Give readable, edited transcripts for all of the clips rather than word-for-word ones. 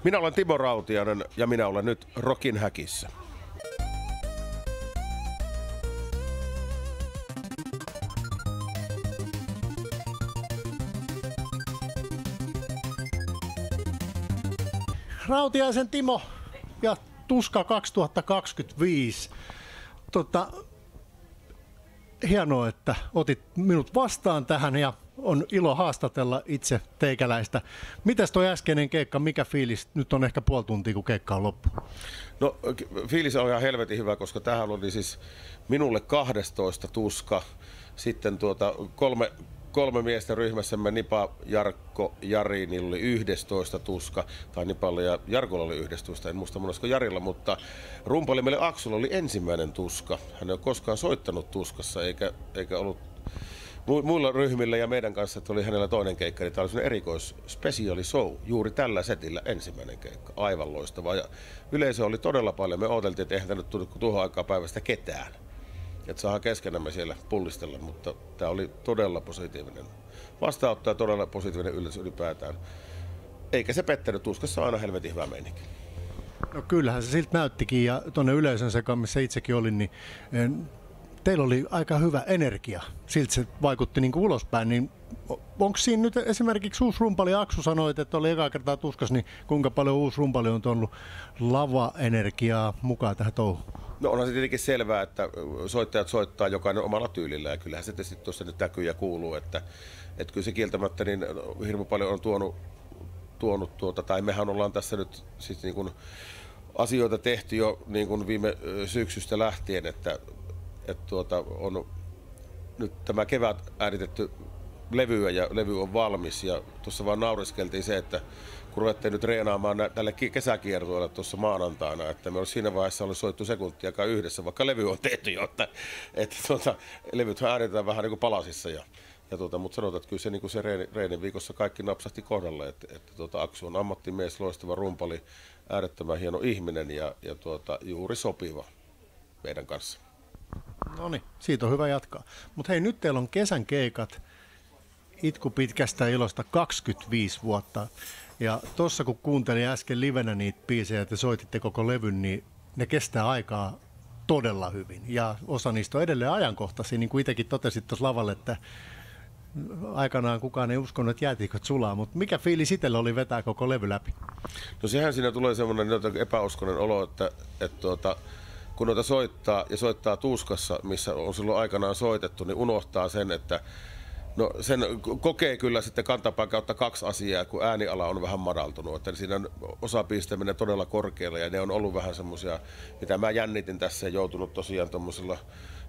Minä olen Timo Rautiainen ja minä olen nyt Rockin häkissä. Rautiaisen Timo ja Tuska 2025. Hienoa, että otit minut vastaan tähän ja on ilo haastatella itse teikäläistä. Mitäs toi äskeinen keikka, mikä fiilis? Nyt on ehkä puoli tuntia, kun keikka on loppu. No fiilis on ihan helvetin hyvä, koska tähän oli siis minulle 12 Tuska. Sitten kolme miestä ryhmässämme, Nipa, Jarkko, Jari, niillä oli 11 Tuska, tai Nipalla ja Jarkolla oli 11, en muista monesta Jarilla, mutta rumpalimeille Aksulla oli ensimmäinen Tuska. Hän ei ole koskaan soittanut Tuskassa, eikä ollut muilla ryhmillä ja meidän kanssa, että oli hänellä toinen keikka, niin tämä oli sellainen erikois special show, juuri tällä setillä ensimmäinen keikka, aivan loistava. Ja yleisö oli todella paljon, me odoteltiin, että eihän tänne tullut tuohon aikaan päivästä ketään. Että saadaan keskenämme siellä pullistella, mutta tämä oli todella positiivinen vastaanotto ja todella positiivinen yllätys ylipäätään. Eikä se pettänyt, Tuskassa on aina helvetin hyvä meininki. No kyllähän se siltä näyttikin ja tuonne yleisön sekaan, missä itsekin olin, niin teillä oli aika hyvä energia. Siltä se vaikutti niin kuin ulospäin. Niin onko siinä nyt esimerkiksi uusi rumpali, Aksu sanoit, että oli eka kertaa Tuskassa, niin kuinka paljon uusi rumpali on tuonut lava-energiaa mukaan tähän touhuun? No onhan se tietenkin selvää, että soittajat soittaa jokainen omalla tyylillä ja kyllähän se tietysti tuossa nyt näkyy ja kuuluu, että kyllä se kieltämättä niin hirveän paljon on tuonut tai mehän ollaan tässä nyt siis niin kuin asioita tehty jo niin kuin viime syksystä lähtien, että on nyt tämä kevät äänitetty levyä ja levy on valmis ja tuossa vaan nauriskeltiin se, että kun ruvettiin nyt treenaamaan tälle kesäkiertueelle tuossa maanantaina, että me olisi siinä vaiheessa ollut soittu sekuntiakaan yhdessä, vaikka levy on tehty jo, että levythän äänitetään vähän niin kuin palasissa mutta sanotaan, että kyllä se, niin kuin se Reinin viikossa kaikki napsahti kohdalle, että Aksu on ammattimies, loistava rumpali, äärettömän hieno ihminen ja juuri sopiva meidän kanssa. No niin, siitä on hyvä jatkaa. Mutta hei, nyt teillä on kesän keikat, Itku pitkästä ilosta 25 vuotta. Ja tuossa kun kuuntelin äsken livenä niitä biisejä, että soititte koko levyn, niin ne kestää aikaa todella hyvin. Ja osa niistä on edelleen ajankohtaisia, niin kuin itsekin totesit tuossa lavalle, että aikanaan kukaan ei uskonut, että jäätiköt sulaa. Mutta mikä fiilis itsellä oli vetää koko levy läpi? No sehän siinä tulee semmoinen epäuskonen olo, että kun noita soittaa Tuskassa, missä on silloin aikanaan soitettu, niin unohtaa sen, että no sen kokee kyllä sitten kantapään kautta kaksi asiaa, kun ääniala on vähän madaltunut. Että siinä on osa biisistä menee todella korkealle ja ne on ollut vähän semmoisia, mitä mä jännitin tässä ja joutunut tosiaan tuommoisella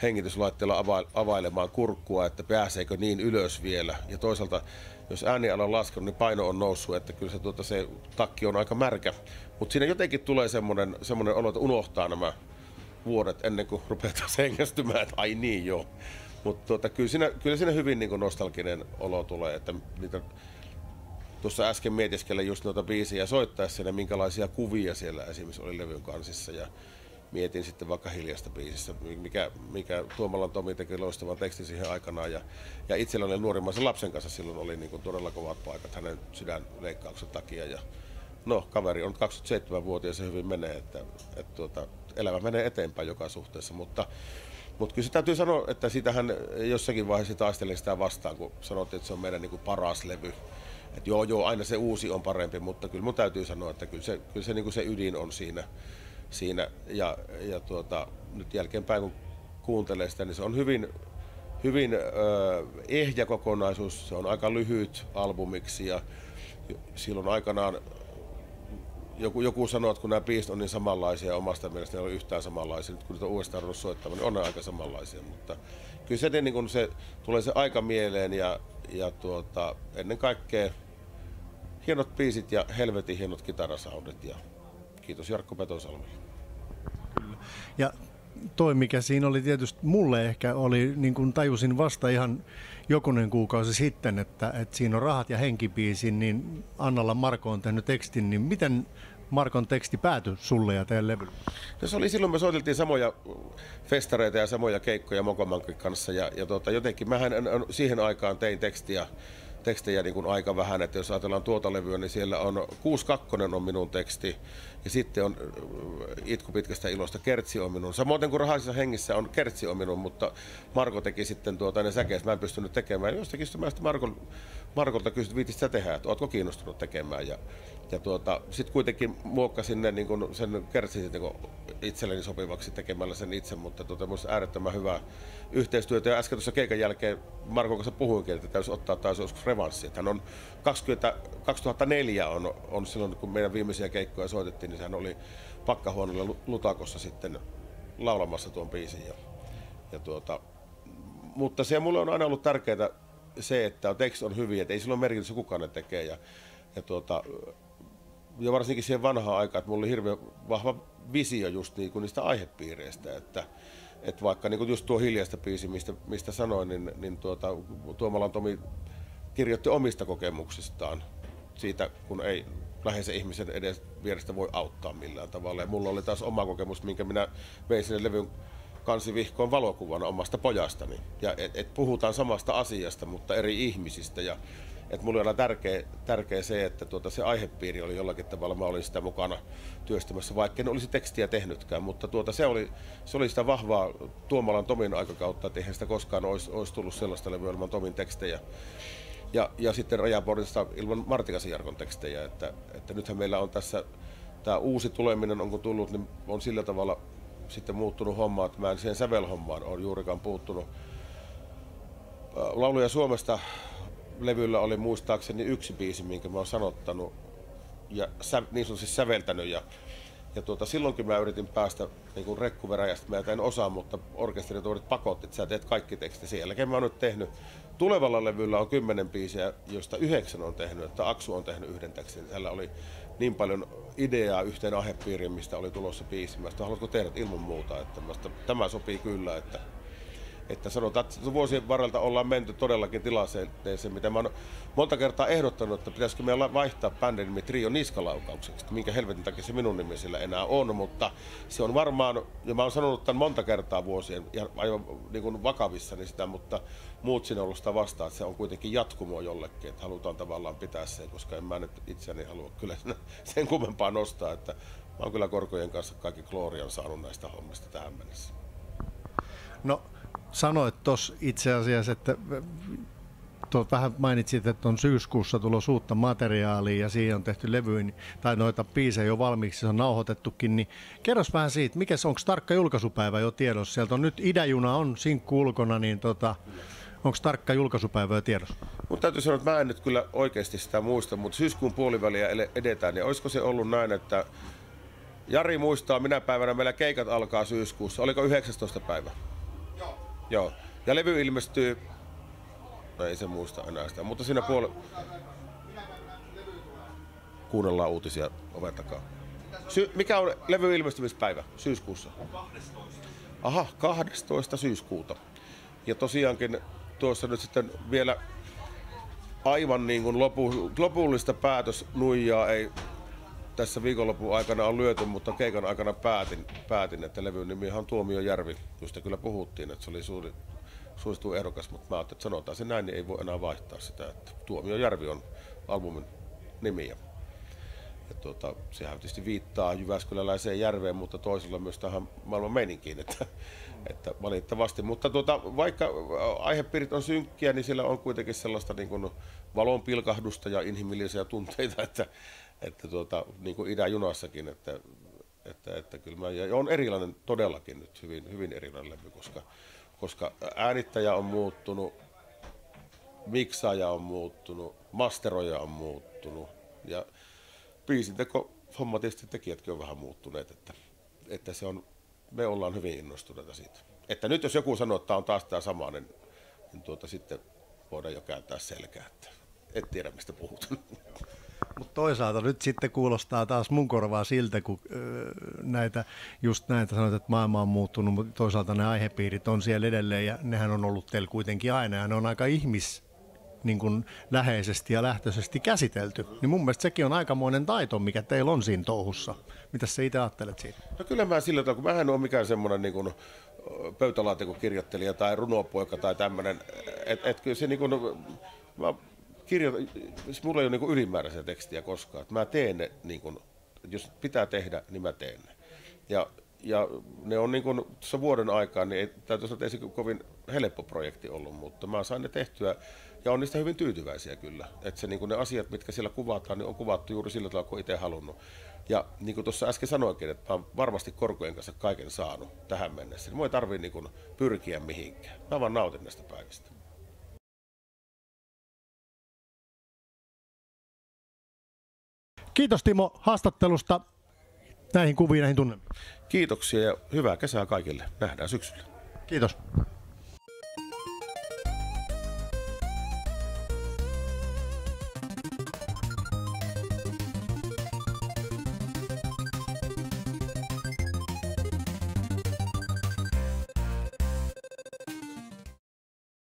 hengityslaitteella availemaan kurkkua, että pääseekö niin ylös vielä. Ja toisaalta, jos ääniala on laskenut, niin paino on noussut, että kyllä se takki on aika märkä. Mutta siinä jotenkin tulee semmoinen olo, että unohtaa nämä vuodet ennen kuin rupeaa hengästymään, että ai niin joo. Mutta kyllä siinä hyvin niin kuin nostalginen olo tulee, että niitä tuossa äsken mietiskelen just noita biisejä soittaessa ja minkälaisia kuvia siellä esimerkiksi oli levyn kansissa ja mietin sitten vaikka Hiljasta biisissä, mikä Tuomalan Tomi teki loistavan tekstin siihen aikanaan ja itselläni nuorimmaisen lapsen kanssa silloin oli niin kuin todella kovat paikat hänen sydänleikkauksen takia ja no kaveri on 27-vuotias ja se hyvin menee, että elämä menee eteenpäin joka suhteessa, mutta kyllä se täytyy sanoa, että siitähän jossakin vaiheessa taistelin sitä vastaan, kun sanottiin, että se on meidän niin kuin paras levy. Että joo, aina se uusi on parempi, mutta kyllä mun täytyy sanoa, että kyllä se, niin kuin se ydin on siinä ja nyt jälkeenpäin kun kuuntelee sitä, niin se on hyvin ehjä kokonaisuus, se on aika lyhyt albumiksi ja silloin aikanaan joku sanoo, että kun nämä biisit on niin samanlaisia omasta mielestä, ne ei ole yhtään samanlaisia. Nyt kun niitä on uudestaan ruvennut soittamaan, niin on ne aika samanlaisia. Mutta kyllä se, niin kun se tulee se aika mieleen ja ennen kaikkea hienot biisit ja helvetin hienot kitarasoundit. Ja kiitos Jarkko Petosalmelle. Kyllä. Ja toi, mikä siinä oli tietysti mulle ehkä oli, niin kuin tajusin vasta ihan jokunen kuukausi sitten, että siinä on Rahat ja henkibiisin, niin Annalla Marko on tehnyt tekstin, niin miten Markon teksti päätyi sulle ja teidän levylle? No se oli silloin, me soiteltiin samoja festareita ja samoja keikkoja Mokomankin kanssa ja jotenkin mähän siihen aikaan tein tekstiä tekstejä niin kuin aika vähän, että jos ajatellaan tuota levyä, niin siellä on 6.2 on minun teksti ja sitten on Itku pitkästä ilosta, Kertsi on minun. Samoin kuin Rahaisissa hengissä on Kertsi on minun, mutta Marko teki sitten ne säkeet, mä en pystynyt tekemään. Jostakin mä sitten Markolta kysyin, viitit sitä tehdä, että ootko kiinnostunut tekemään. Ja sitten kuitenkin muokkasin ne, niin kuin sen Kertsin niin itselleni sopivaksi tekemällä sen itse, mutta minusta äärettömän hyvää yhteistyötä. Ja äsken tuossa keikan jälkeen Markon kanssa puhuinkin, että täytyisi ottaa taas joskus revanssi. Hän on 2004 on silloin, kun meidän viimeisiä keikkoja soitettiin, niin hän oli Pakkahuoneella Lutakossa sitten laulamassa tuon biisin. Mutta se mulle on aina ollut tärkeää se, että teksti on hyviä, että ei sillä ole merkitystä kukaan ne tekee. Ja varsinkin siihen vanhaan aikaan, että mulla oli hirveän vahva visio just niin kuin niistä aihepiireistä, että vaikka niin kuin just tuo Hiljaista biisi, mistä sanoin, niin Tuomalan Tomi kirjoitti omista kokemuksistaan siitä, kun ei läheisen ihmisen edes vierestä voi auttaa millään tavalla. Ja mulla oli taas oma kokemus, minkä minä vein sinne levyn kansivihkoon valokuvana omasta pojastani. Ja puhutaan samasta asiasta, mutta eri ihmisistä. Ja mulle on tärkeä se, että se aihepiiri oli jollakin tavalla, mä olin sitä mukana työstämässä, vaikka en olisi tekstiä tehnytkään, mutta se oli sitä vahvaa Tuomalan Tomin aikakautta, että eihän sitä koskaan olisi tullut sellaista levyä ilman Tomin tekstejä. Ja sitten Rajaportista ilman Martikasen Jarkon tekstejä, että nythän meillä on tässä tämä uusi tuleminen, onko tullut, niin on sillä tavalla sitten muuttunut homma, että mä en siihen sävelhommaan ole juurikaan puuttunut. Lauluja Suomesta levyllä oli muistaakseni yksi biisi, minkä mä oon sanottanut ja niin sanotusti säveltänyt. Ja silloinkin mä yritin päästä niin rekkuveräjästä, mä en osaa, mutta orkesterituorit pakotti, että sä teet kaikki tekstit. Sen jälkeen mä oon nyt tehnyt. Tulevalla levyllä on 10 biisiä, joista 9 on tehnyt, että Aksu on tehnyt yhden tekstin. Tällä oli niin paljon ideaa yhteen aihepiiriin, mistä oli tulossa biisi. Mä sanoin, haluatko tehdä ilman muuta, että tämä sopii kyllä, että sanotaan, että vuosien varrelta ollaan menty todellakin tilanteeseen, mitä mä oon monta kertaa ehdottanut, että pitäisikö meillä vaihtaa bändin nimi Trio Niskalaukaukseksi, minkä helvetin takia se minun nimi sillä enää on, mutta se on varmaan, ja mä oon sanonut tämän monta kertaa vuosien, ja aivan niin kuin vakavissani sitä, mutta muut siinä on ollut sitä vastaan, että se on kuitenkin jatkumo jollekin, että halutaan tavallaan pitää se, koska en mä nyt itseäni halua kyllä sen kummempaa nostaa, että mä oon kyllä korkojen kanssa kaikki gloorian saanut näistä hommista tähän mennessä. No, sanoit tuossa itse asiassa, että vähän mainitsit, että on syyskuussa tulossa uutta materiaalia ja siihen on tehty levyyn tai noita biisejä jo valmiiksi, se on nauhoitettukin, niin kerros vähän siitä, onko tarkka julkaisupäivä jo tiedossa? Sieltä on nyt Idäjuna on sinkku ulkona, niin onko tarkka julkaisupäivä jo tiedossa? Mutta täytyy sanoa, että mä en nyt kyllä oikeasti sitä muista, mutta syyskuun puoliväliä edetään, niin olisiko se ollut näin, että Jari muistaa, minä päivänä meillä keikat alkaa syyskuussa, oliko 19. päivä? Joo. Ja levy ilmestyy, no ei se muista enää sitä, mutta siinä kuunnellaan uutisia oven takaa. Mikä on levy ilmestymispäivä syyskuussa? 12. Aha, 12. syyskuuta. Ja tosiaankin tuossa nyt sitten vielä aivan niin kuin lopullista päätösnuijaa ei tässä viikonlopun aikana on lyöty, mutta keikan aikana päätin, että levyn nimi on Tuomiojärvi, josta kyllä puhuttiin, että se oli suosittu ehdokas, mutta mä ajattelin, että sanotaan se näin, niin ei voi enää vaihtaa sitä, että Tuomiojärvi on albumin nimi. Ja sehän tietysti viittaa Jyväskyläläiseen järveen, mutta toisella myös tähän maailman meininkiin, että valitettavasti. Mutta vaikka aihepiirit on synkkiä, niin siellä on kuitenkin sellaista niin kuin valon pilkahdusta ja inhimillisiä tunteita, että niin kuin Idäjunassakin, että kyllä ja on erilainen todellakin nyt, hyvin erilainen levy, koska äänittäjä on muuttunut, miksaaja on muuttunut, masteroja on muuttunut ja biisinteko homma tietysti tekijätkin on vähän muuttuneet, että se on, me ollaan hyvin innostuneita siitä. Että nyt jos joku sanoo, että tämä on taas tämä sama, niin sitten voidaan jo kääntää selkää, että et tiedä mistä puhutaan. Mutta toisaalta nyt sitten kuulostaa taas mun korvaa siltä, kun näitä sanoit, että maailma on muuttunut, mutta toisaalta ne aihepiirit on siellä edelleen ja nehän on ollut teillä kuitenkin aina ja ne on aika niin kuin läheisesti ja lähtöisesti käsitelty. Niin mun mielestä sekin on aikamoinen taito, mikä teillä on siinä touhussa. Mitäs sä itse ajattelet siitä? No kyllä mä sillä tavalla, kun mä en ole mikään semmoinen niin kuin pöytälaatikokirjoittelija tai runopoika tai tämmöinen, että kyllä se niin kuin, mä mulla ei ole niin ylimääräisiä tekstiä koskaan. Mä teen ne, niin kuin, jos pitää tehdä, niin mä teen ne. Ja ne on niin kuin tuossa vuoden aikaan, niin täytyy sanoa, että ei se kovin helppo projekti ollut, mutta mä sain ne tehtyä ja on niistä hyvin tyytyväisiä kyllä. Että se, niin kuin ne asiat, mitkä siellä kuvataan, niin on kuvattu juuri sillä tavalla, kuin itse halunnut. Ja niin kuin tuossa äsken sanoinkin, että mä oon varmasti korkojen kanssa kaiken saanut tähän mennessä. Mua ei tarvitse niin kuin pyrkiä mihinkään. Mä vaan nautin näistä päivistä. Kiitos Timo haastattelusta. Näihin kuviin, näihin tunnelmiin. Kiitoksia ja hyvää kesää kaikille. Nähdään syksyllä. Kiitos.